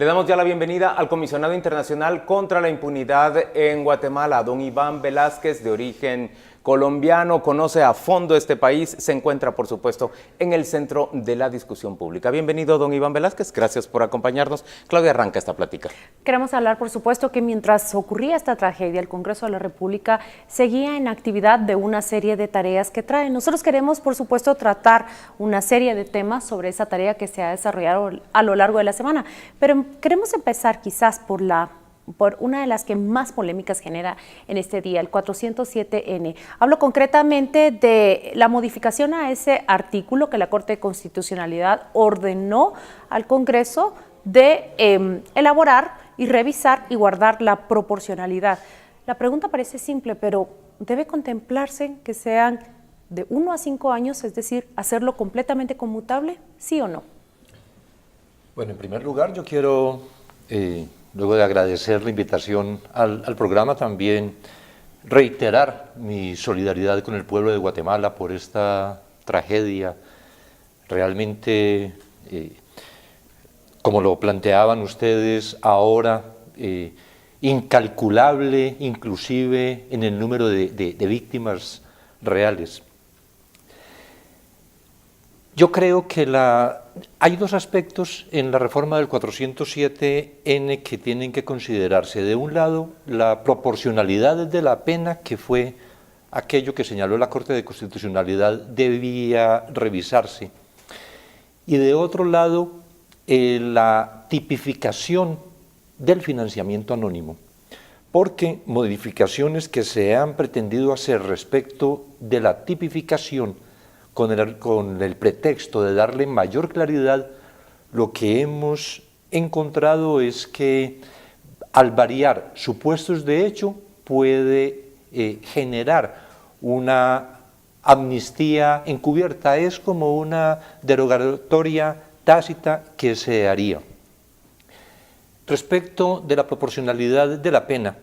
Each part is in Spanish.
Le damos ya la bienvenida al comisionado internacional contra la impunidad en Guatemala, don Iván Velázquez, de origen colombiano, conoce a fondo este país, se encuentra, por supuesto, en el centro de la discusión pública. Bienvenido, don Iván Velázquez, gracias por acompañarnos. Claudia, arranca esta plática. Queremos hablar, por supuesto, que mientras ocurría esta tragedia, el Congreso de la República seguía en actividad de una serie de tareas que trae. Nosotros queremos, por supuesto, tratar una serie de temas sobre esa tarea que se ha desarrollado a lo largo de la semana, pero queremos empezar quizás por una de las que más polémicas genera en este día, el 407N. Hablo concretamente de la modificación a ese artículo que la Corte de Constitucionalidad ordenó al Congreso de elaborar y revisar y guardar la proporcionalidad. La pregunta parece simple, pero debe contemplarse que sean de 1 a 5 años, es decir, hacerlo completamente conmutable, ¿sí o no? Bueno, en primer lugar yo quiero, luego de agradecer la invitación al programa, también reiterar mi solidaridad con el pueblo de Guatemala por esta tragedia. Realmente, como lo planteaban ustedes ahora, incalculable inclusive en el número de víctimas reales. Yo creo que hay dos aspectos en la reforma del 407N que tienen que considerarse. De un lado, la proporcionalidad de la pena, que fue aquello que señaló la Corte de Constitucionalidad debía revisarse. Y de otro lado, la tipificación del financiamiento anónimo, porque modificaciones que se han pretendido hacer respecto de la tipificación con el pretexto de darle mayor claridad, lo que hemos encontrado es que al variar supuestos de hecho puede generar una amnistía encubierta, es como una derogatoria tácita que se haría. Respecto de la proporcionalidad de la pena,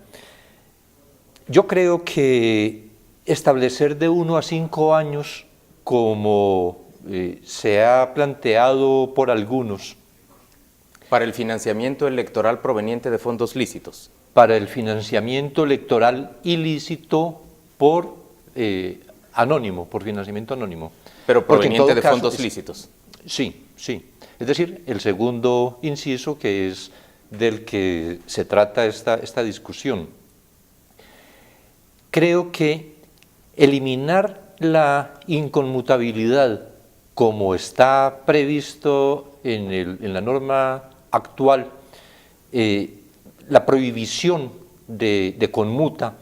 yo creo que establecer de 1 a 5 años, como se ha planteado por algunos. Para el financiamiento electoral proveniente de fondos lícitos. Para el financiamiento electoral ilícito por anónimo, por financiamiento anónimo. Pero proveniente de fondos lícitos. Sí, sí. Es decir, el segundo inciso, que es del que se trata esta discusión. Creo que eliminar la inconmutabilidad, como está previsto en la norma actual, la prohibición de conmuta,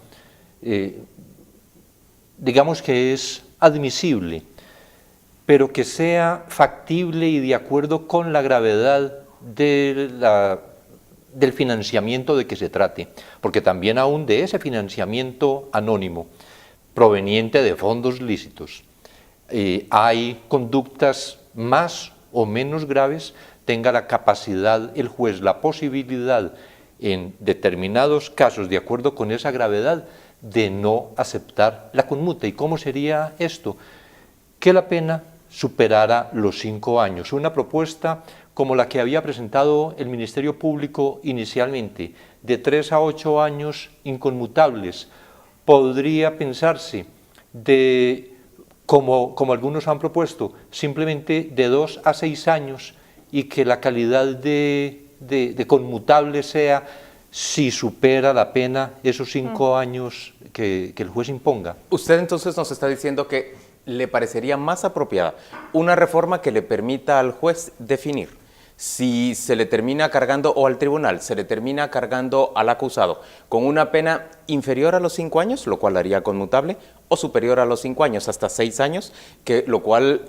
digamos que es admisible, pero que sea factible y de acuerdo con la gravedad del financiamiento de que se trate, porque también aún de ese financiamiento anónimo, proveniente de fondos lícitos, hay conductas más o menos graves, tenga la capacidad el juez, la posibilidad en determinados casos, de acuerdo con esa gravedad, de no aceptar la conmuta. ¿Y cómo sería esto? Que la pena superara los 5 años. Una propuesta como la que había presentado el Ministerio Público inicialmente, de 3 a 8 años inconmutables. Podría pensarse como algunos han propuesto, simplemente de 2 a 6 años y que la calidad de conmutable sea si supera la pena esos 5 años que el juez imponga. Usted entonces nos está diciendo que le parecería más apropiada una reforma que le permita al juez definir si se le termina cargando, o al tribunal, se le termina cargando al acusado con una pena inferior a los 5 años, lo cual haría conmutable, o superior a los 5 años, hasta 6 años, lo cual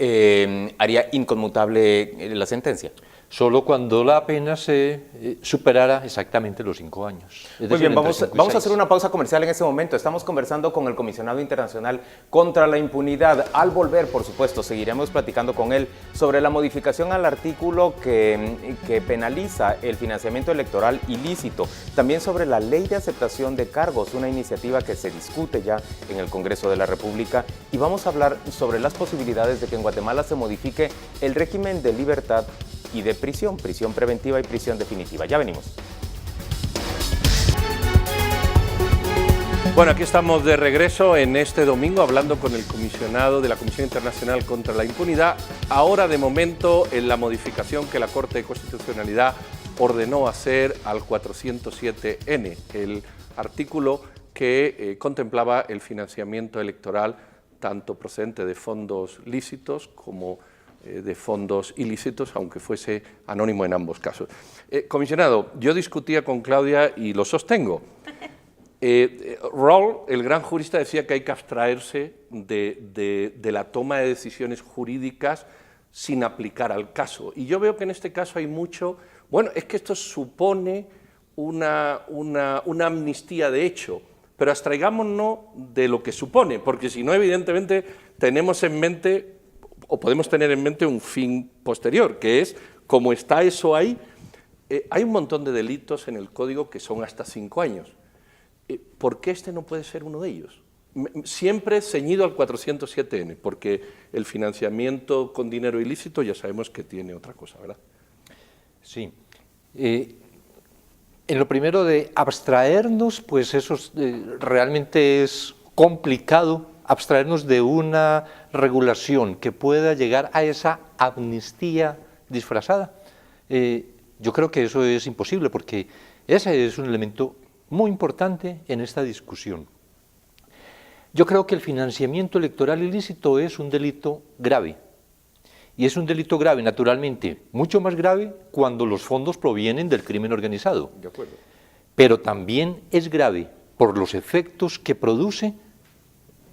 haría inconmutable la sentencia. Solo cuando la pena se superara exactamente los 5 años. Muy bien, vamos a hacer una pausa comercial en este momento. Estamos conversando con el comisionado internacional contra la impunidad. Al volver, por supuesto, seguiremos platicando con él sobre la modificación al artículo que penaliza el financiamiento electoral ilícito. También sobre la ley de aceptación de cargos, una iniciativa que se discute ya en el Congreso de la República. Y vamos a hablar sobre las posibilidades de que en Guatemala se modifique el régimen de libertad y de prisión preventiva y prisión definitiva. Ya venimos. Bueno, aquí estamos de regreso en este domingo hablando con el comisionado de la Comisión Internacional contra la Impunidad. Ahora, de momento, en la modificación que la Corte de Constitucionalidad ordenó hacer al 407N, el artículo que contemplaba el financiamiento electoral tanto procedente de fondos lícitos como de fondos ilícitos, aunque fuese anónimo en ambos casos. Comisionado, yo discutía con Claudia y lo sostengo. Rawls, el gran jurista, decía que hay que abstraerse de la toma de decisiones jurídicas sin aplicar al caso. Y yo veo que en este caso hay mucho... Bueno, es que esto supone una amnistía de hecho, pero abstraigámonos de lo que supone, porque si no, evidentemente, tenemos en mente, o podemos tener en mente un fin posterior, que es, como está eso ahí, hay un montón de delitos en el Código que son hasta 5 años. ¿Por qué este no puede ser uno de ellos? Siempre ceñido al 407N, porque el financiamiento con dinero ilícito ya sabemos que tiene otra cosa, ¿verdad? Sí. En lo primero de abstraernos, pues eso realmente es complicado, abstraernos de una regulación que pueda llegar a esa amnistía disfrazada. Yo creo que eso es imposible, porque ese es un elemento muy importante en esta discusión. Yo creo que el financiamiento electoral ilícito es un delito grave, y es un delito grave, naturalmente, mucho más grave cuando los fondos provienen del crimen organizado. De acuerdo. Pero también es grave por los efectos que produce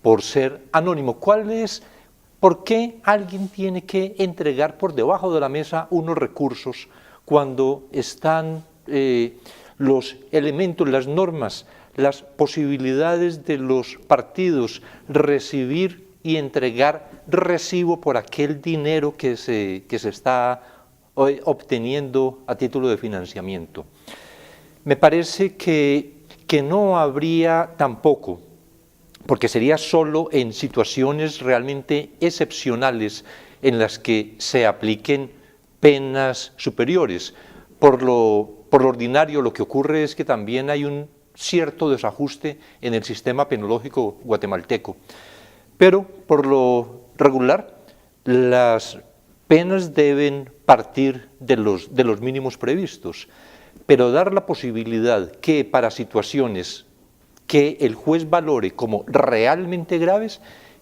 por ser anónimo. ¿Por qué alguien tiene que entregar por debajo de la mesa unos recursos cuando están los elementos, las normas, las posibilidades de los partidos recibir y entregar recibo por aquel dinero que se está obteniendo a título de financiamiento? Me parece que no habría tampoco, porque sería solo en situaciones realmente excepcionales en las que se apliquen penas superiores. Por lo ordinario, lo que ocurre es que también hay un cierto desajuste en el sistema penológico guatemalteco. Pero por lo regular, las penas deben partir de los mínimos previstos, pero dar la posibilidad que para situaciones que el juez valore como realmente graves,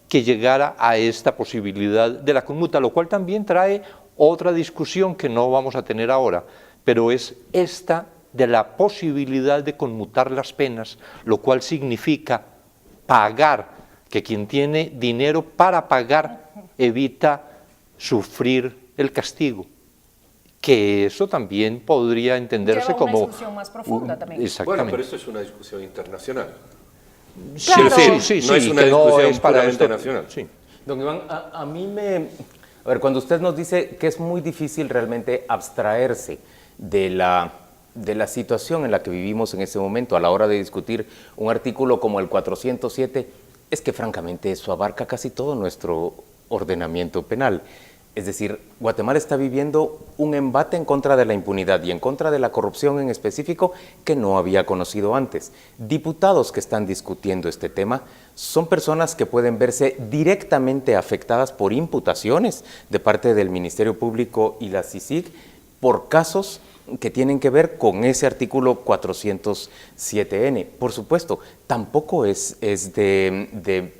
que llegara a esta posibilidad de la conmuta, lo cual también trae otra discusión que no vamos a tener ahora, pero es esta de la posibilidad de conmutar las penas, lo cual significa pagar, que quien tiene dinero para pagar evita sufrir el castigo, que eso también podría entenderse lleva como... una discusión más profunda también. Exactamente. Bueno, pero esto es una discusión internacional. Claro. Sí, no es una que no discusión es para puramente esto. nacional. Sí. Don Iván, a mí me... A ver, cuando usted nos dice que es muy difícil realmente abstraerse de la situación en la que vivimos en este momento a la hora de discutir un artículo como el 407, es que francamente eso abarca casi todo nuestro ordenamiento penal. Es decir, Guatemala está viviendo un embate en contra de la impunidad y en contra de la corrupción en específico que no había conocido antes. Diputados que están discutiendo este tema son personas que pueden verse directamente afectadas por imputaciones de parte del Ministerio Público y la CICIG por casos que tienen que ver con ese artículo 407N. Por supuesto, tampoco es de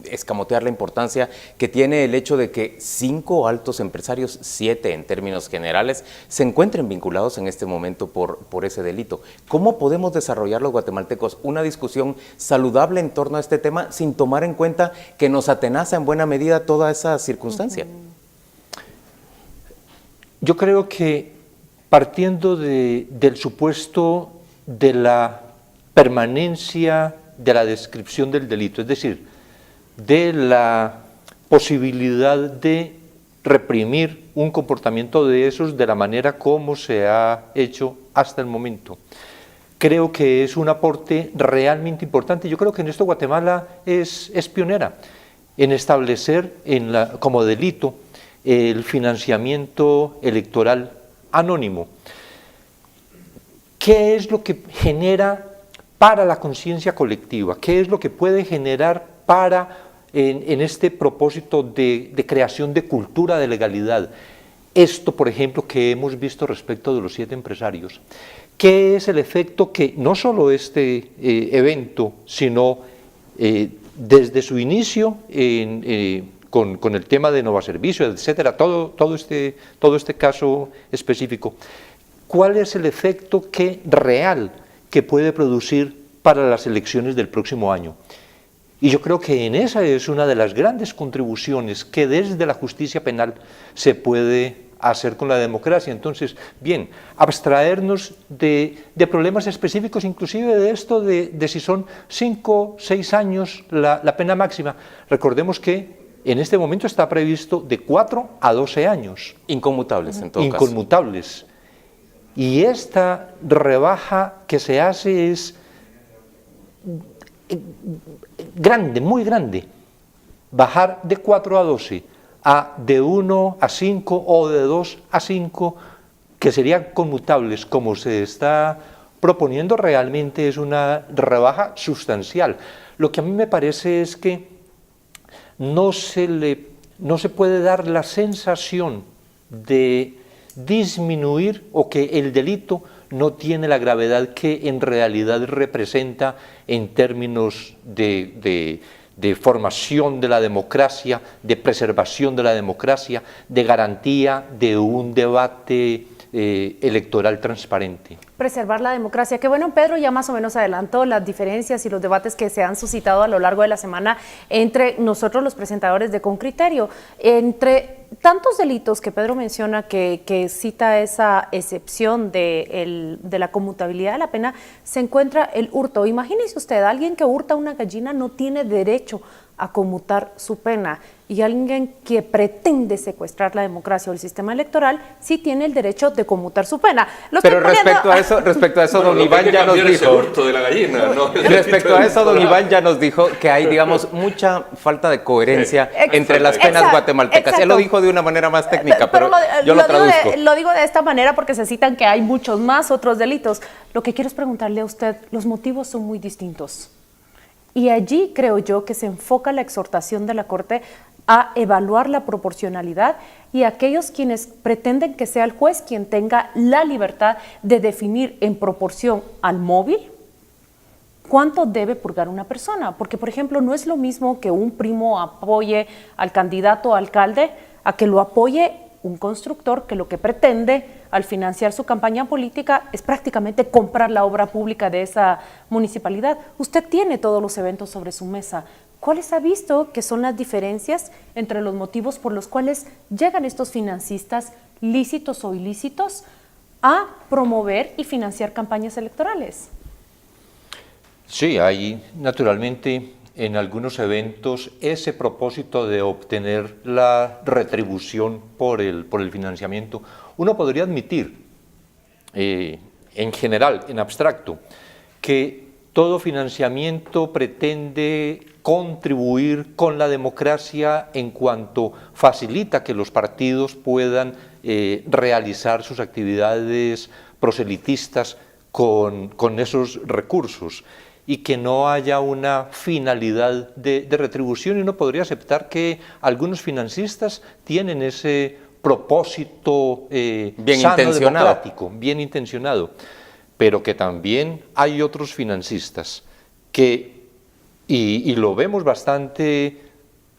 escamotear la importancia que tiene el hecho de que 5 altos empresarios, 7 en términos generales, se encuentren vinculados en este momento por ese delito. ¿Cómo podemos desarrollar los guatemaltecos una discusión saludable en torno a este tema sin tomar en cuenta que nos atenaza en buena medida toda esa circunstancia? Yo creo que partiendo del supuesto de la permanencia de la descripción del delito, es decir, de la posibilidad de reprimir un comportamiento de esos de la manera como se ha hecho hasta el momento. Creo que es un aporte realmente importante. Yo creo que en esto Guatemala es pionera en establecer como delito el financiamiento electoral anónimo. ¿Qué es lo que genera para la conciencia colectiva? ¿Qué es lo que puede generar en este propósito de creación de cultura de legalidad? Esto, por ejemplo, que hemos visto respecto de los 7 empresarios. ¿Qué es el efecto que no solo este evento, sino desde su inicio con el tema de Nova Servicio, etcétera, todo este caso específico? ¿Cuál es el efecto real que puede producir para las elecciones del próximo año? Y yo creo que en esa es una de las grandes contribuciones que desde la justicia penal se puede hacer con la democracia. Entonces, bien, abstraernos de problemas específicos, inclusive de esto de si son 5, 6 años la pena máxima. Recordemos que en este momento está previsto de 4 a 12 años. Inconmutables, en todo caso. Inconmutables. Y esta rebaja que se hace es grande, muy grande. Bajar de 4 a 12 de 1 a 5 o de 2 a 5, que serían conmutables, como se está proponiendo, realmente es una rebaja sustancial. Lo que a mí me parece es que no se puede dar la sensación de disminuir o que el delito no tiene la gravedad que en realidad representa en términos de formación de la democracia, de preservación de la democracia, de garantía de un debate electoral transparente. Preservar la democracia. Qué bueno, Pedro ya más o menos adelantó las diferencias y los debates que se han suscitado a lo largo de la semana entre nosotros los presentadores de Con Criterio. Entre tantos delitos que Pedro menciona que cita esa excepción de la conmutabilidad de la pena, se encuentra el hurto. Imagínese usted, alguien que hurta una gallina no tiene derecho a conmutar su pena, y alguien que pretende secuestrar la democracia o el sistema electoral sí tiene el derecho de conmutar su pena. Pero respecto a eso, bueno, don Iván ya nos dijo, hurto de la gallina, ¿no? Respecto a eso, don Iván ya nos dijo que hay, digamos, mucha falta de coherencia entre las penas guatemaltecas. Exacto. Él lo dijo de una manera más técnica, pero yo lo traduzco. Lo digo de esta manera porque se citan que hay muchos más otros delitos. Lo que quiero es preguntarle a usted, los motivos son muy distintos. Y allí creo yo que se enfoca la exhortación de la Corte a evaluar la proporcionalidad y aquellos quienes pretenden que sea el juez quien tenga la libertad de definir en proporción al móvil cuánto debe purgar una persona. Porque, por ejemplo, no es lo mismo que un primo apoye al candidato a alcalde a que lo apoye un constructor que lo que pretende al financiar su campaña política es prácticamente comprar la obra pública de esa municipalidad. Usted tiene todos los eventos sobre su mesa. ¿Cuáles ha visto que son las diferencias entre los motivos por los cuales llegan estos financistas, lícitos o ilícitos, a promover y financiar campañas electorales? Sí, hay naturalmente en algunos eventos ese propósito de obtener la retribución por el financiamiento. Uno podría admitir, en general, en abstracto, que todo financiamiento pretende contribuir con la democracia en cuanto facilita que los partidos puedan realizar sus actividades proselitistas con esos recursos, y que no haya una finalidad de retribución. Y uno podría aceptar que algunos financistas tienen ese propósito bien sano, intencionado, democrático, bien intencionado, pero que también hay otros financistas que, y lo vemos bastante,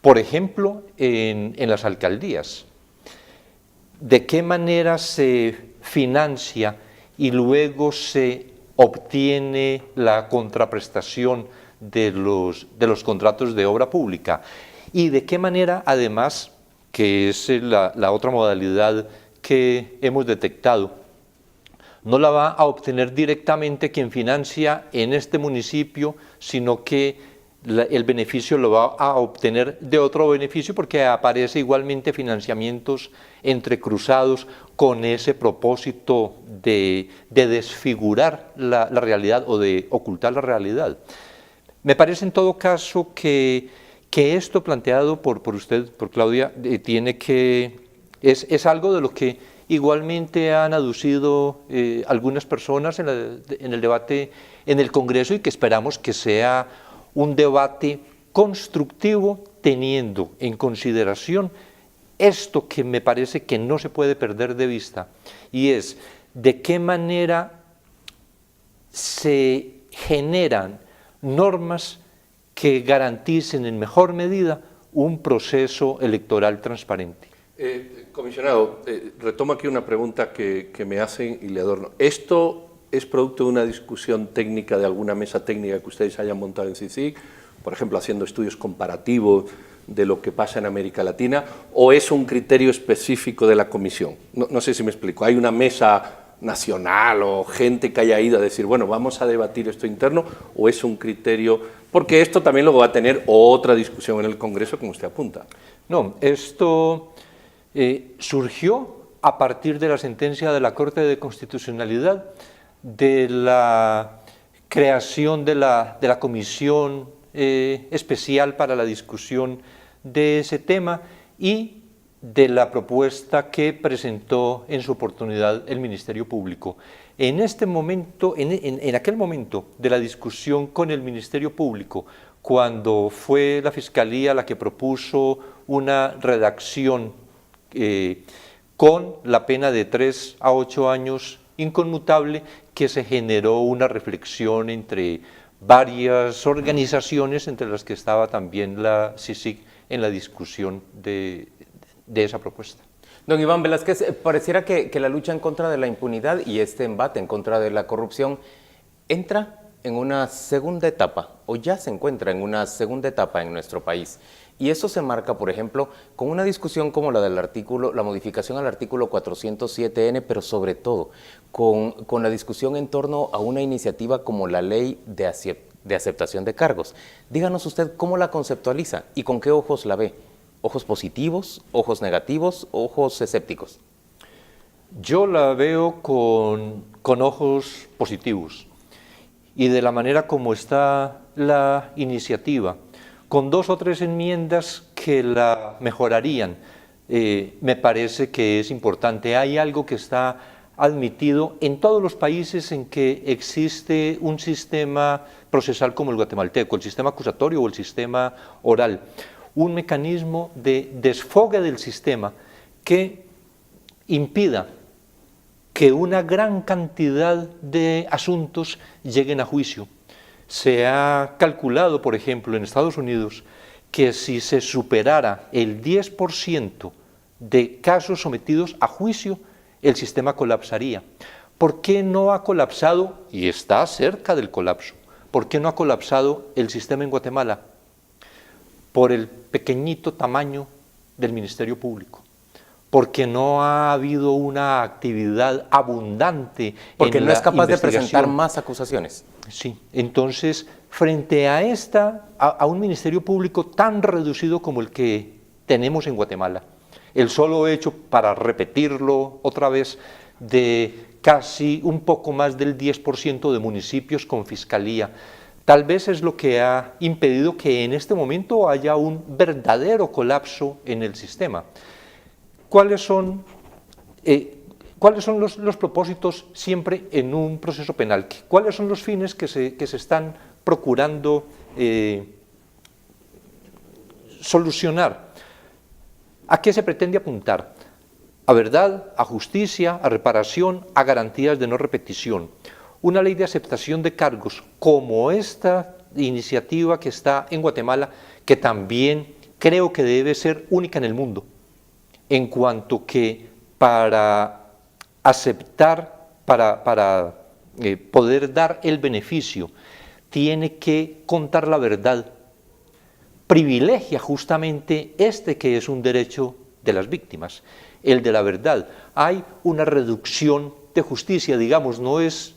por ejemplo, en las alcaldías, de qué manera se financia y luego se obtiene la contraprestación de los contratos de obra pública, y de qué manera, además, que es la otra modalidad que hemos detectado, no la va a obtener directamente quien financia en este municipio, sino que el beneficio lo va a obtener de otro beneficio, porque aparece igualmente financiamientos entrecruzados con ese propósito de desfigurar la realidad o de ocultar la realidad. Me parece en todo caso que esto planteado por usted, por Claudia, tiene que Es algo de lo que igualmente han aducido algunas personas en el debate en el Congreso y que esperamos que sea un debate constructivo teniendo en consideración esto que me parece que no se puede perder de vista, y es de qué manera se generan normas que garanticen en mejor medida un proceso electoral transparente. Comisionado, retomo aquí una pregunta que me hacen y le adorno. ¿Esto es producto de una discusión técnica de alguna mesa técnica que ustedes hayan montado en CICIG, por ejemplo, haciendo estudios comparativos de lo que pasa en América Latina, o es un criterio específico de la Comisión? No sé si me explico. ¿Hay una mesa nacional o gente que haya ido a decir, bueno, vamos a debatir esto interno, o es un criterio? Porque esto también luego va a tener otra discusión en el Congreso, como usted apunta. No, esto surgió a partir de la sentencia de la Corte de Constitucionalidad, de la creación de la Comisión Especial para la discusión de ese tema y de la propuesta que presentó en su oportunidad el Ministerio Público. En este momento, en aquel momento de la discusión con el Ministerio Público, cuando fue la Fiscalía la que propuso una redacción con la pena de 3 a 8 años inconmutable, que se generó una reflexión entre varias organizaciones, entre las que estaba también la CICIG, en la discusión de esa propuesta. Don Iván Velázquez, pareciera que la lucha en contra de la impunidad y este embate en contra de la corrupción entra en una segunda etapa, o ya se encuentra en una segunda etapa en nuestro país. Y eso se marca, por ejemplo, con una discusión como la del artículo, la modificación al artículo 407N, pero sobre todo con la discusión en torno a una iniciativa como la ley de aceptación de cargos. Díganos usted cómo la conceptualiza y con qué ojos la ve. ¿Ojos positivos, ojos negativos, ojos escépticos? Yo la veo con ojos positivos, y de la manera como está la iniciativa, con 2 o 3 enmiendas que la mejorarían, me parece que es importante. Hay algo que está admitido en todos los países en que existe un sistema procesal como el guatemalteco, el sistema acusatorio o el sistema oral, un mecanismo de desfogue del sistema que impida que una gran cantidad de asuntos lleguen a juicio. Se ha calculado, por ejemplo, en Estados Unidos, que si se superara el 10% de casos sometidos a juicio, el sistema colapsaría. ¿Por qué no ha colapsado, y está cerca del colapso, por qué no ha colapsado el sistema en Guatemala? Por el pequeñito tamaño del Ministerio Público, porque no ha habido una actividad abundante. Porque no es capaz de presentar más acusaciones. Sí, entonces, frente a un Ministerio Público tan reducido como el que tenemos en Guatemala, el solo hecho, para repetirlo otra vez, de casi un poco más del 10% de municipios con fiscalía, tal vez es lo que ha impedido que en este momento haya un verdadero colapso en el sistema. ¿Cuáles son los propósitos siempre en un proceso penal? ¿Cuáles son los fines que se están procurando solucionar? ¿A qué se pretende apuntar? A verdad, a justicia, a reparación, a garantías de no repetición. Una ley de aceptación de cargos como esta iniciativa que está en Guatemala, que también creo que debe ser única en el mundo, en cuanto que para aceptar, para poder dar el beneficio, tiene que contar la verdad, privilegia justamente que es un derecho de las víctimas, el de la verdad. Hay una reducción de justicia, digamos, no es,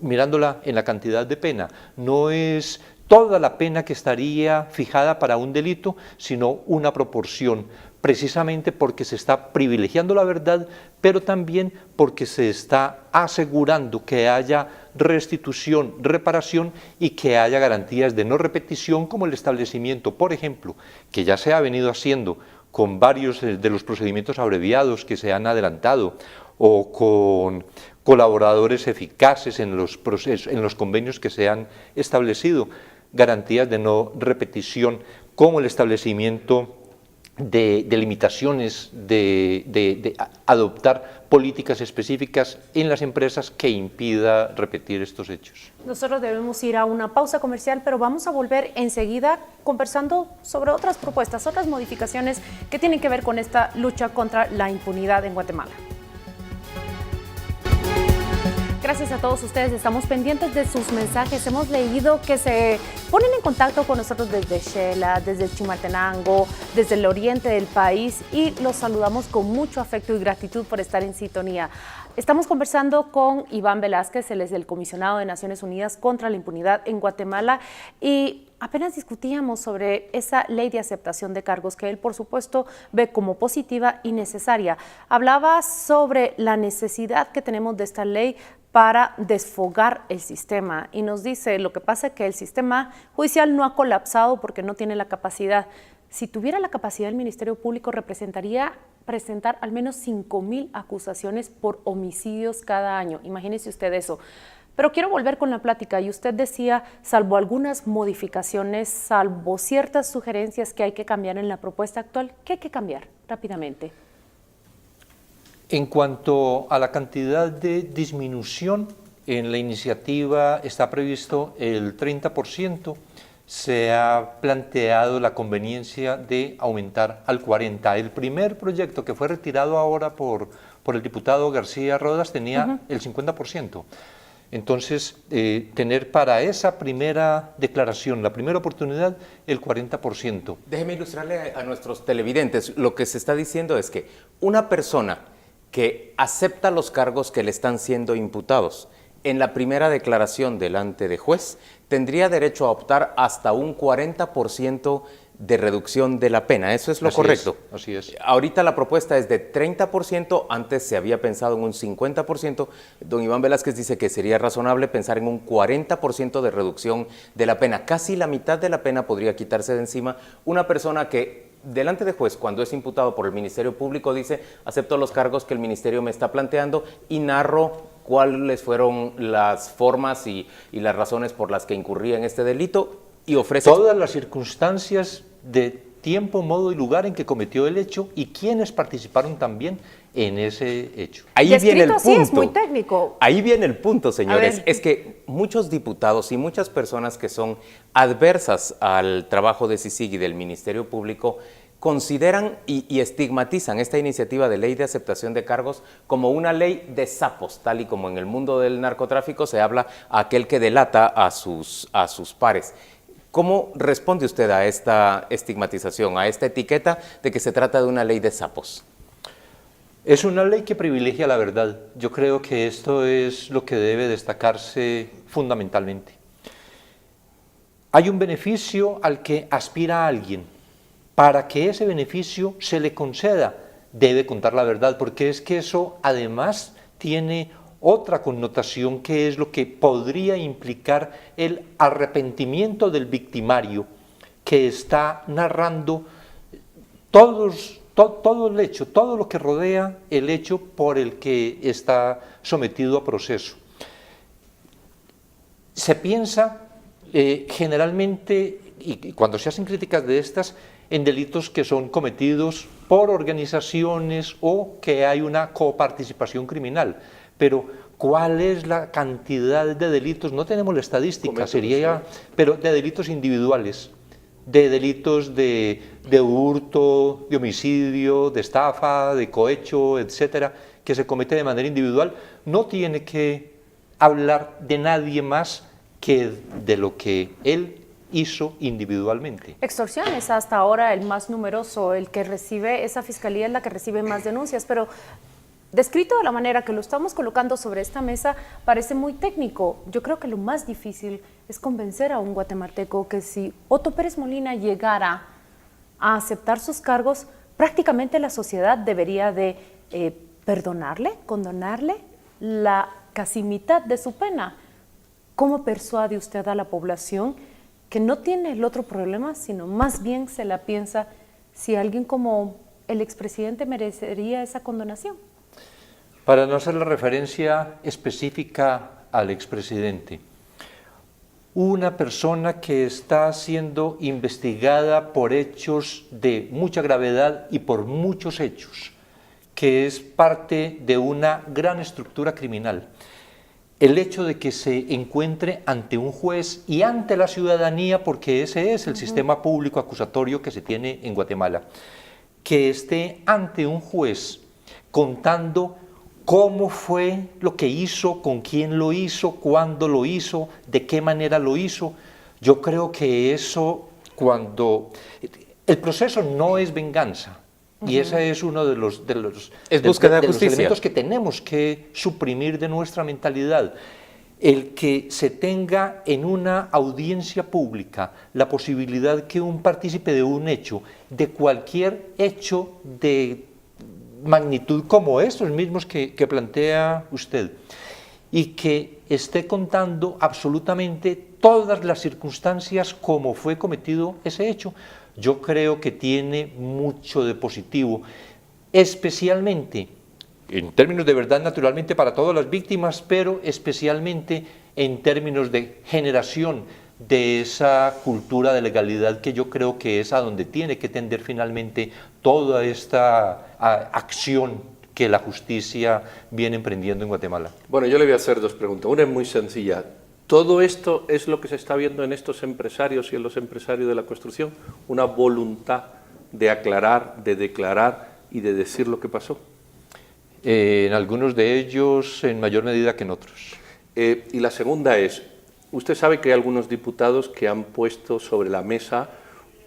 mirándola en la cantidad de pena, no es toda la pena que estaría fijada para un delito, sino una proporción, precisamente porque se está privilegiando la verdad, pero también porque se está asegurando que haya restitución, reparación y que haya garantías de no repetición, como el establecimiento, por ejemplo, que ya se ha venido haciendo con varios de los procedimientos abreviados que se han adelantado o con colaboradores eficaces en los procesos, en los convenios que se han establecido, garantías de no repetición, como el establecimiento de limitaciones, de adoptar políticas específicas en las empresas que impida repetir estos hechos. Nosotros debemos ir a una pausa comercial, pero vamos a volver enseguida conversando sobre otras propuestas, otras modificaciones que tienen que ver con esta lucha contra la impunidad en Guatemala. Gracias a todos ustedes, estamos pendientes de sus mensajes. Hemos leído que se ponen en contacto con nosotros desde Xela, desde Chimaltenango, desde el oriente del país, y los saludamos con mucho afecto y gratitud por estar en sintonía. Estamos conversando con Iván Velázquez, él es el comisionado de Naciones Unidas contra la impunidad en Guatemala, y apenas discutíamos sobre esa ley de aceptación de cargos que él, por supuesto, ve como positiva y necesaria. Hablaba sobre la necesidad que tenemos de esta ley para desfogar el sistema, y nos dice, lo que pasa es que el sistema judicial no ha colapsado porque no tiene la capacidad. Si tuviera la capacidad, el Ministerio Público representaría presentar al menos 5,000 acusaciones por homicidios cada año. Imagínese usted eso. Pero quiero volver con la plática, y usted decía, salvo algunas modificaciones, salvo ciertas sugerencias que hay que cambiar en la propuesta actual, ¿qué hay que cambiar rápidamente? En cuanto a la cantidad de disminución, en la iniciativa está previsto el 30%, se ha planteado la conveniencia de aumentar al 40%. El primer proyecto que fue retirado ahora por el diputado García Rodas tenía el 50%. Entonces, tener para esa primera declaración, la primera oportunidad, el 40%. Déjeme ilustrarle a nuestros televidentes. Lo que se está diciendo es que una persona que acepta los cargos que le están siendo imputados en la primera declaración delante de juez, tendría derecho a optar hasta un 40% de reducción de la pena. ¿Eso es lo correcto? Así es. Ahorita la propuesta es de 30%, antes se había pensado en un 50%. Don Iván Velázquez dice que sería razonable pensar en un 40% de reducción de la pena. Casi la mitad de la pena podría quitarse de encima una persona que delante de juez, cuando es imputado por el Ministerio Público, dice, acepto los cargos que el Ministerio me está planteando y narro cuáles fueron las formas y las razones por las que incurría en este delito, y ofrece todas las circunstancias de tiempo, modo y lugar en que cometió el hecho y quienes participaron también en ese hecho. Ahí viene el punto. Es muy técnico. Ahí viene el punto, señores. Es que muchos diputados y muchas personas que son adversas al trabajo de CICIG y del Ministerio Público consideran y estigmatizan esta iniciativa de ley de aceptación de cargos como una ley de sapos, tal y como en el mundo del narcotráfico se habla a aquel que delata a sus pares. ¿Cómo responde usted a esta estigmatización, a esta etiqueta de que se trata de una ley de sapos? Es una ley que privilegia la verdad. Yo creo que esto es lo que debe destacarse fundamentalmente. Hay un beneficio al que aspira alguien. Para que ese beneficio se le conceda, debe contar la verdad, porque es que eso además tiene otra connotación, que es lo que podría implicar el arrepentimiento del victimario que está narrando todo el hecho, todo lo que rodea el hecho por el que está sometido a proceso. Se piensa generalmente, y cuando se hacen críticas de estas, en delitos que son cometidos por organizaciones o que hay una coparticipación criminal. Pero, ¿cuál es la cantidad de delitos? No tenemos la estadística, pero de delitos individuales, de delitos de hurto, de homicidio, de estafa, de cohecho, etcétera, que se comete de manera individual. No tiene que hablar de nadie más que de lo que él hizo individualmente. Extorsión es hasta ahora el más numeroso, el que recibe, esa fiscalía es la que recibe más denuncias, pero descrito de la manera que lo estamos colocando sobre esta mesa parece muy técnico. Yo creo que lo más difícil es convencer a un guatemalteco que si Otto Pérez Molina llegara a aceptar sus cargos, prácticamente la sociedad debería de perdonarle, condonarle la casi mitad de su pena. ¿Cómo persuade usted a la población que no tiene el otro problema, sino más bien se la piensa si alguien como el expresidente merecería esa condonación. Para no hacer la referencia específica al expresidente, una persona que está siendo investigada por hechos de mucha gravedad y por muchos hechos, que es parte de una gran estructura criminal. El hecho de que se encuentre ante un juez y ante la ciudadanía, porque ese es el sistema público acusatorio que se tiene en Guatemala, que esté ante un juez contando cómo fue lo que hizo, con quién lo hizo, cuándo lo hizo, de qué manera lo hizo. Yo creo que eso, cuando el proceso no es venganza, y ese es uno de los elementos que tenemos que suprimir de nuestra mentalidad. El que se tenga en una audiencia pública la posibilidad que un partícipe de un hecho, de cualquier hecho de magnitud como estos mismos que plantea usted, y que esté contando absolutamente todas las circunstancias como fue cometido ese hecho, yo creo que tiene mucho de positivo, especialmente en términos de verdad, naturalmente, para todas las víctimas, pero especialmente en términos de generación de esa cultura de legalidad que yo creo que es a donde tiene que tender finalmente toda esta acción que la justicia viene emprendiendo en Guatemala. Bueno, yo le voy a hacer dos preguntas. Una es muy sencilla. ¿Todo esto es lo que se está viendo en estos empresarios y en los empresarios de la construcción? ¿Una voluntad de aclarar, de declarar y de decir lo que pasó? En algunos de ellos en mayor medida que en otros. Y la segunda es, usted sabe que hay algunos diputados que han puesto sobre la mesa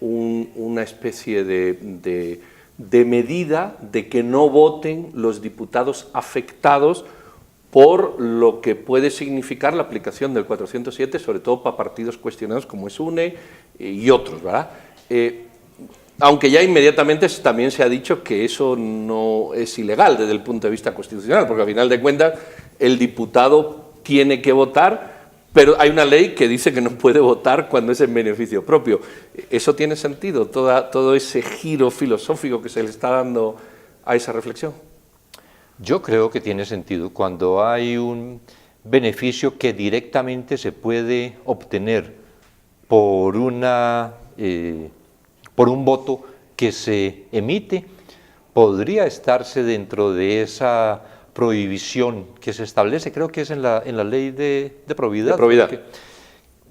una especie de medida de que no voten los diputados afectados por lo que puede significar la aplicación del 407, sobre todo para partidos cuestionados como es UNE y otros, ¿verdad? Aunque ya inmediatamente también se ha dicho que eso no es ilegal desde el punto de vista constitucional, porque al final de cuentas el diputado tiene que votar, pero hay una ley que dice que no puede votar cuando es en beneficio propio. ¿Eso tiene sentido, todo ese giro filosófico que se le está dando a esa reflexión? Yo creo que tiene sentido cuando hay un beneficio que directamente se puede obtener por un voto que se emite, podría estarse dentro de esa prohibición que se establece, creo que es en la ley de probidad. De probidad.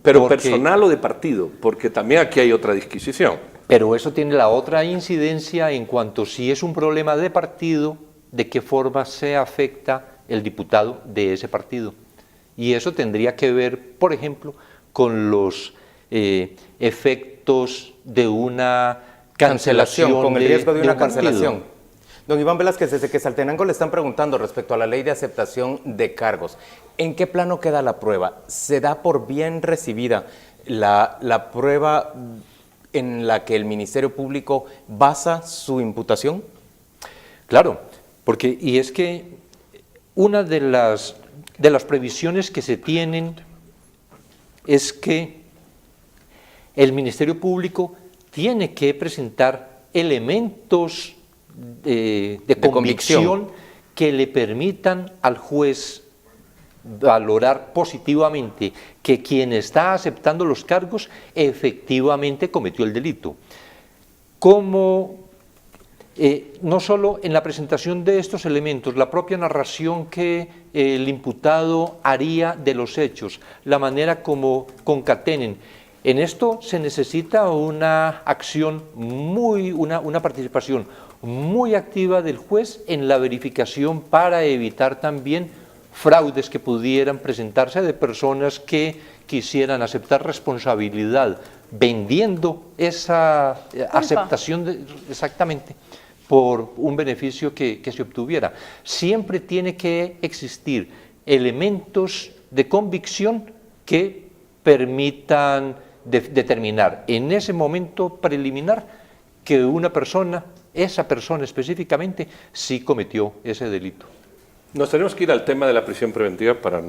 Pero personal o de partido, porque también aquí hay otra disquisición. Pero eso tiene la otra incidencia en cuanto si es un problema de partido, de qué forma se afecta el diputado de ese partido. Y eso tendría que ver, por ejemplo, con los efectos de una cancelación, con el riesgo de una cancelación. Partido. Don Iván Velázquez, desde que Saltenango le están preguntando respecto a la ley de aceptación de cargos, ¿en qué plano queda la prueba? ¿Se da por bien recibida la prueba en la que el Ministerio Público basa su imputación? Claro, porque y es que una de las previsiones que se tienen es que el Ministerio Público tiene que presentar elementos de convicción que le permitan al juez valorar positivamente que quien está aceptando los cargos efectivamente cometió el delito. Como no solo en la presentación de estos elementos, la propia narración que el imputado haría de los hechos, la manera como concatenen. En esto se necesita una acción una participación muy activa del juez en la verificación para evitar también fraudes que pudieran presentarse de personas que quisieran aceptar responsabilidad vendiendo esa aceptación exactamente por un beneficio que se obtuviera. Siempre tiene que existir elementos de convicción que permitan determinar en ese momento preliminar que una persona, esa persona específicamente, sí cometió ese delito. Nos tenemos que ir al tema de la prisión preventiva para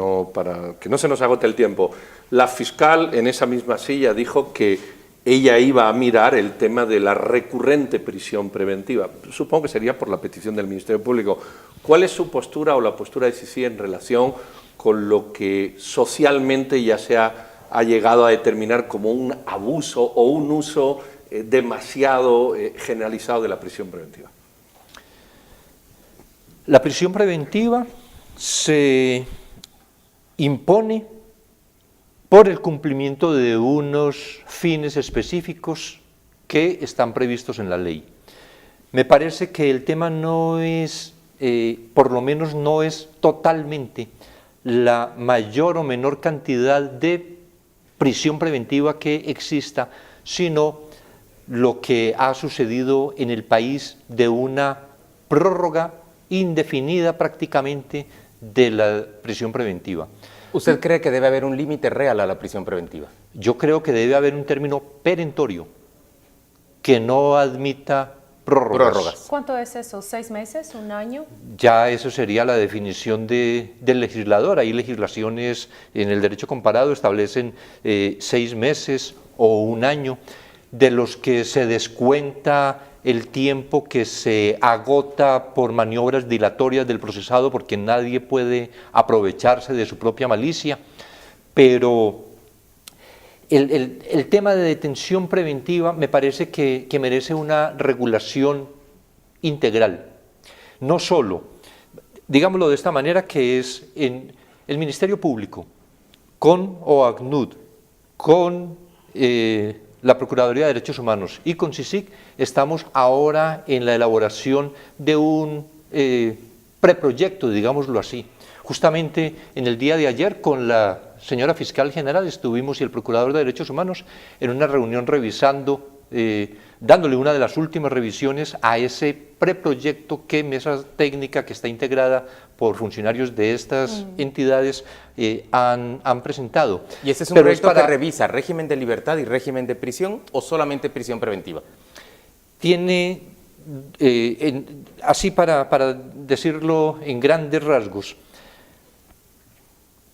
que no se nos agote el tiempo. La fiscal en esa misma silla dijo que ella iba a mirar el tema de la recurrente prisión preventiva. Supongo que sería por la petición del Ministerio Público. ¿Cuál es su postura o la postura de Sisi en relación con lo que socialmente ya se ha llegado a determinar como un abuso o un uso demasiado generalizado de la prisión preventiva? La prisión preventiva se impone por el cumplimiento de unos fines específicos que están previstos en la ley. Me parece que el tema no es, por lo menos no es totalmente la mayor o menor cantidad de prisión preventiva que exista, sino lo que ha sucedido en el país de una prórroga indefinida prácticamente de la prisión preventiva. ¿Usted cree que debe haber un límite real a la prisión preventiva? Yo creo que debe haber un término perentorio que no admita prórrogas. ¿Cuánto es eso? ¿6 meses? ¿1 año? Ya eso sería la definición del legislador. Hay legislaciones en el derecho comparado establecen 6 meses o 1 año, de los que se descuenta el tiempo que se agota por maniobras dilatorias del procesado, porque nadie puede aprovecharse de su propia malicia, pero el tema de detención preventiva me parece que merece una regulación integral, no solo, digámoslo de esta manera, que es en el Ministerio Público, con OACNUD, con la Procuraduría de Derechos Humanos y con CICIG, estamos ahora en la elaboración de un preproyecto, digámoslo así. Justamente en el día de ayer con la señora Fiscal General estuvimos y el Procurador de Derechos Humanos en una reunión revisando, dándole una de las últimas revisiones a ese preproyecto que Mesa Técnica, que está integrada por funcionarios de estas entidades, han presentado. ¿Y ese es un proyecto que revisa régimen de libertad y régimen de prisión o solamente prisión preventiva? Tiene, así para decirlo en grandes rasgos,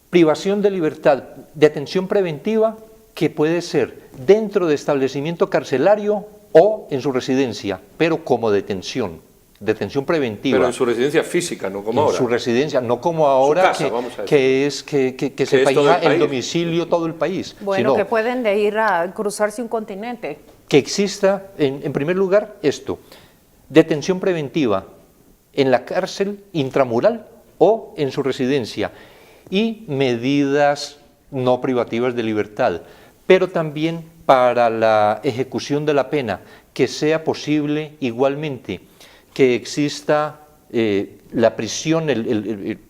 privación de libertad, detención preventiva, que puede ser dentro de establecimiento carcelario o en su residencia, pero como detención preventiva. Pero en su residencia física, no como ahora. En su residencia, no como ahora, que se fija el domicilio todo el país. Bueno, que pueden de ir a cruzarse un continente. Que exista, en primer lugar, esto, detención preventiva en la cárcel intramural o en su residencia, y medidas no privativas de libertad, pero también para la ejecución de la pena, que sea posible igualmente que exista la prisión, el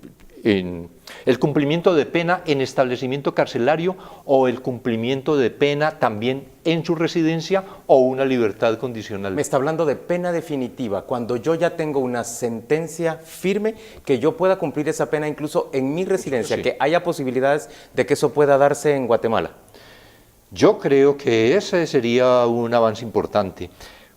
cumplimiento de pena en establecimiento carcelario o el cumplimiento de pena también en su residencia o una libertad condicional. Me está hablando de pena definitiva, cuando yo ya tengo una sentencia firme, que yo pueda cumplir esa pena incluso en mi residencia, sí. Que haya posibilidades de que eso pueda darse en Guatemala. Yo creo que ese sería un avance importante.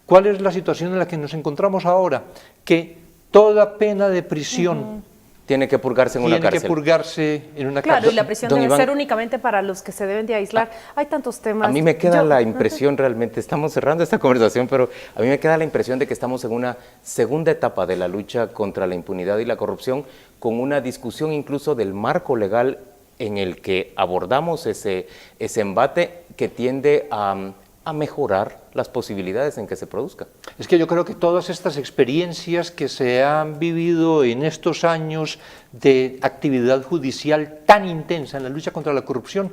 ¿Cuál es la situación en la que nos encontramos ahora? Que toda pena de prisión tiene que purgarse en una cárcel. Tiene que purgarse en una cárcel. Claro, y la prisión debe ser únicamente para los que se deben de aislar. Hay tantos temas. A mí me queda la impresión realmente, estamos cerrando esta conversación, pero a mí me queda la impresión de que estamos en una segunda etapa de la lucha contra la impunidad y la corrupción, con una discusión incluso del marco legal en el que abordamos ese embate que tiende a mejorar las posibilidades en que se produzca. Es que yo creo que todas estas experiencias que se han vivido en estos años de actividad judicial tan intensa en la lucha contra la corrupción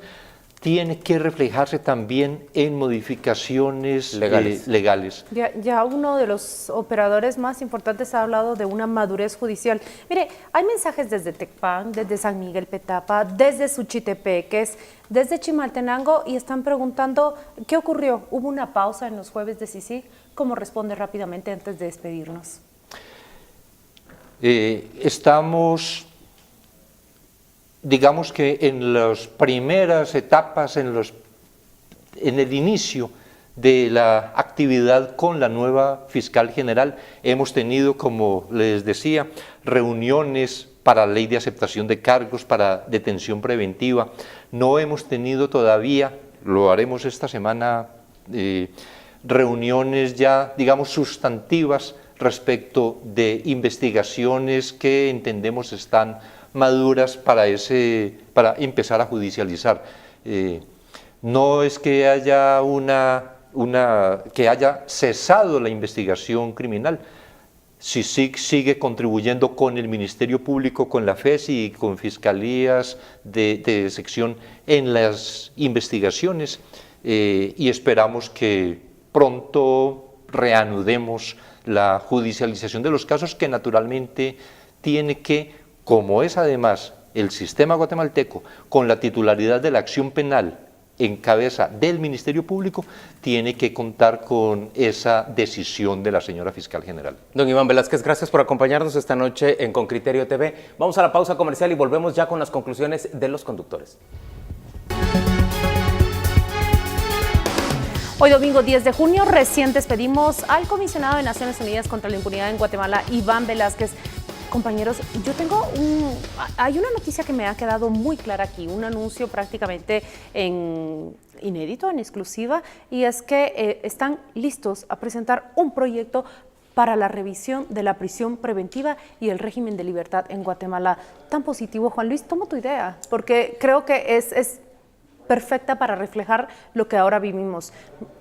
tiene que reflejarse también en modificaciones legales. Ya uno de los operadores más importantes ha hablado de una madurez judicial. Mire, hay mensajes desde Tecpan, desde San Miguel Petapa, desde Suchitepeques, desde Chimaltenango, y están preguntando qué ocurrió. ¿Hubo una pausa en los jueves de CICIG? ¿Cómo responde rápidamente antes de despedirnos? Estamos, digamos que en las primeras etapas, en el inicio de la actividad con la nueva fiscal general, hemos tenido, como les decía, reuniones para ley de aceptación de cargos, para detención preventiva. No hemos tenido todavía, lo haremos esta semana reuniones ya, digamos, sustantivas respecto de investigaciones que entendemos están maduras para empezar a judicializar. No es que haya que haya cesado la investigación criminal. CICIG sigue contribuyendo con el Ministerio Público, con la FESI y con fiscalías de sección en las investigaciones y esperamos que pronto reanudemos la judicialización de los casos que naturalmente tiene que, como es además el sistema guatemalteco, con la titularidad de la acción penal en cabeza del Ministerio Público, tiene que contar con esa decisión de la señora Fiscal General. Don Iván Velázquez, gracias por acompañarnos esta noche en Con Criterio TV. Vamos a la pausa comercial y volvemos ya con las conclusiones de los conductores. Hoy domingo 10 de junio recién despedimos al comisionado de Naciones Unidas contra la Impunidad en Guatemala, Iván Velázquez. Compañeros, hay una noticia que me ha quedado muy clara aquí, un anuncio prácticamente inédito, en exclusiva, y es que están listos a presentar un proyecto para la revisión de la prisión preventiva y el régimen de libertad en Guatemala. Tan positivo, Juan Luis, tomo tu idea, porque creo que es perfecta para reflejar lo que ahora vivimos.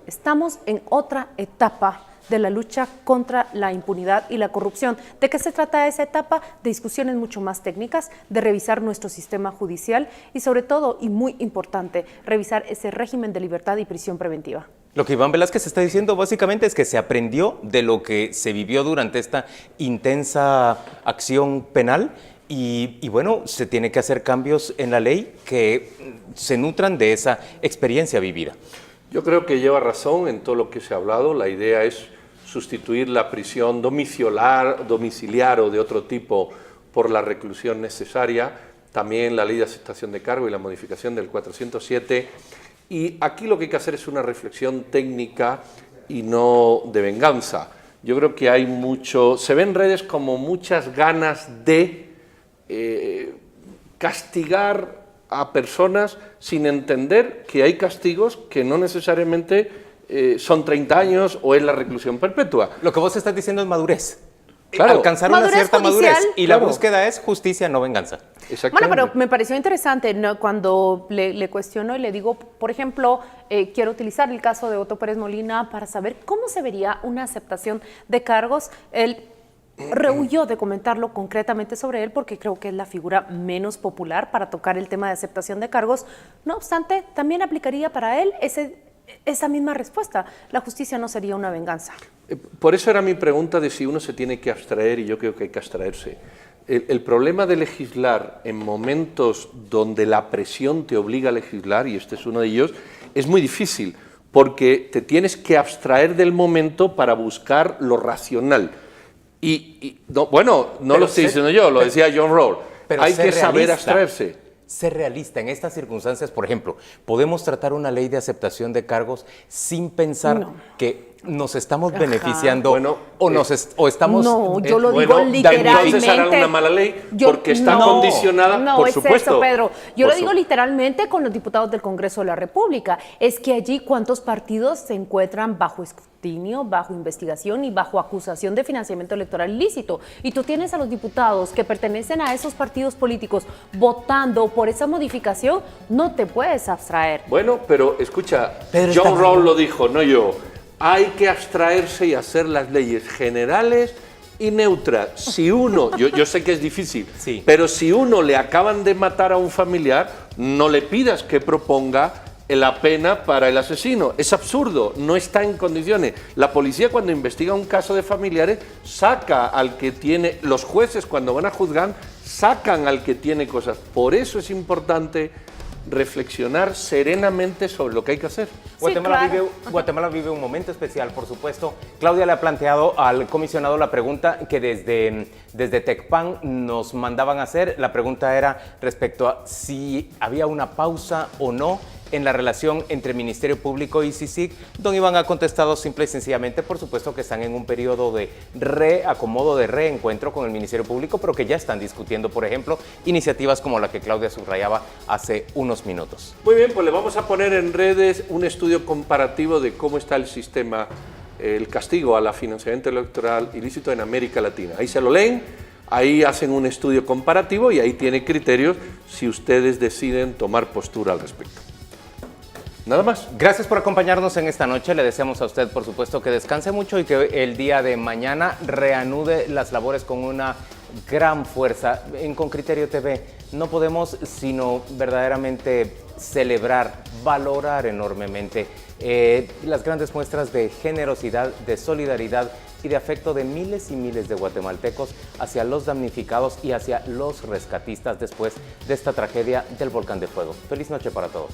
Estamos en otra etapa de la lucha contra la impunidad y la corrupción. ¿De qué se trata esa etapa? De discusiones mucho más técnicas, de revisar nuestro sistema judicial y sobre todo, y muy importante, revisar ese régimen de libertad y prisión preventiva. Lo que Iván Velázquez está diciendo básicamente es que se aprendió de lo que se vivió durante esta intensa acción penal y bueno, se tiene que hacer cambios en la ley que se nutran de esa experiencia vivida. Yo creo que lleva razón en todo lo que se ha hablado. La idea es sustituir la prisión domiciliar o de otro tipo por la reclusión necesaria, también la ley de aceptación de cargo y la modificación del 407. Y aquí lo que hay que hacer es una reflexión técnica y no de venganza. Yo creo que hay se ve en redes como muchas ganas de castigar a personas sin entender que hay castigos que no necesariamente son 30 años o es la reclusión perpetua. Lo que vos estás diciendo es madurez. Claro. Alcanzar Madurez una cierta judicial. madurez y la búsqueda es justicia, no venganza. Bueno, pero me pareció interesante, ¿no? Cuando le cuestiono y le digo, por ejemplo, quiero utilizar el caso de Otto Pérez Molina para saber cómo se vería una aceptación de cargos. Él rehuyó de comentarlo concretamente sobre él porque creo que es la figura menos popular para tocar el tema de aceptación de cargos. No obstante, también aplicaría para él esa misma respuesta. La justicia no sería una venganza. Por eso era mi pregunta de si uno se tiene que abstraer, y yo creo que hay que abstraerse. El problema de legislar en momentos donde la presión te obliga a legislar, y este es uno de ellos, es muy difícil, porque te tienes que abstraer del momento para buscar lo racional. No lo estoy diciendo yo, lo decía John Rawls. Hay que saber abstraerse. Ser realista en estas circunstancias, por ejemplo, podemos tratar una ley de aceptación de cargos sin pensar que nos estamos beneficiando o estamos... No, yo lo digo literalmente. Entonces harán una mala ley porque está condicionada, por supuesto. No, es eso, Pedro. Yo lo digo literalmente con los diputados del Congreso de la República. Es que allí cuántos partidos se encuentran bajo escrutinio, bajo investigación y bajo acusación de financiamiento electoral ilícito. Y tú tienes a los diputados que pertenecen a esos partidos políticos votando por esa modificación, no te puedes abstraer. Bueno, pero escucha, John Rawls lo dijo, no yo. Hay que abstraerse y hacer las leyes generales y neutras. Si uno, yo sé que es difícil, sí, pero si uno le acaban de matar a un familiar, no le pidas que proponga la pena para el asesino. Es absurdo, no está en condiciones. La policía cuando investiga un caso de familiares saca al que tiene, los jueces cuando van a juzgar sacan al que tiene cosas. Por eso es importante reflexionar serenamente sobre lo que hay que hacer. Sí, Guatemala vive un momento especial, por supuesto. Claudia le ha planteado al comisionado la pregunta que desde Tecpan nos mandaban a hacer. La pregunta era respecto a si había una pausa o no en la relación entre el Ministerio Público y CICIG. Don Iván ha contestado simple y sencillamente, por supuesto, que están en un periodo de reacomodo, de reencuentro con el Ministerio Público, pero que ya están discutiendo, por ejemplo, iniciativas como la que Claudia subrayaba hace unos minutos. Muy bien, pues le vamos a poner en redes un estudio comparativo de cómo está el sistema, el castigo a la financiamiento electoral ilícito en América Latina. Ahí se lo leen, ahí hacen un estudio comparativo y ahí tiene criterios si ustedes deciden tomar postura al respecto. Nada más. Gracias por acompañarnos en esta noche. Le deseamos a usted, por supuesto, que descanse mucho y que el día de mañana reanude las labores con una gran fuerza. En Con Criterio TV no podemos sino verdaderamente celebrar, valorar enormemente las grandes muestras de generosidad, de solidaridad y de afecto de miles y miles de guatemaltecos hacia los damnificados y hacia los rescatistas después de esta tragedia del Volcán de Fuego. Feliz noche para todos.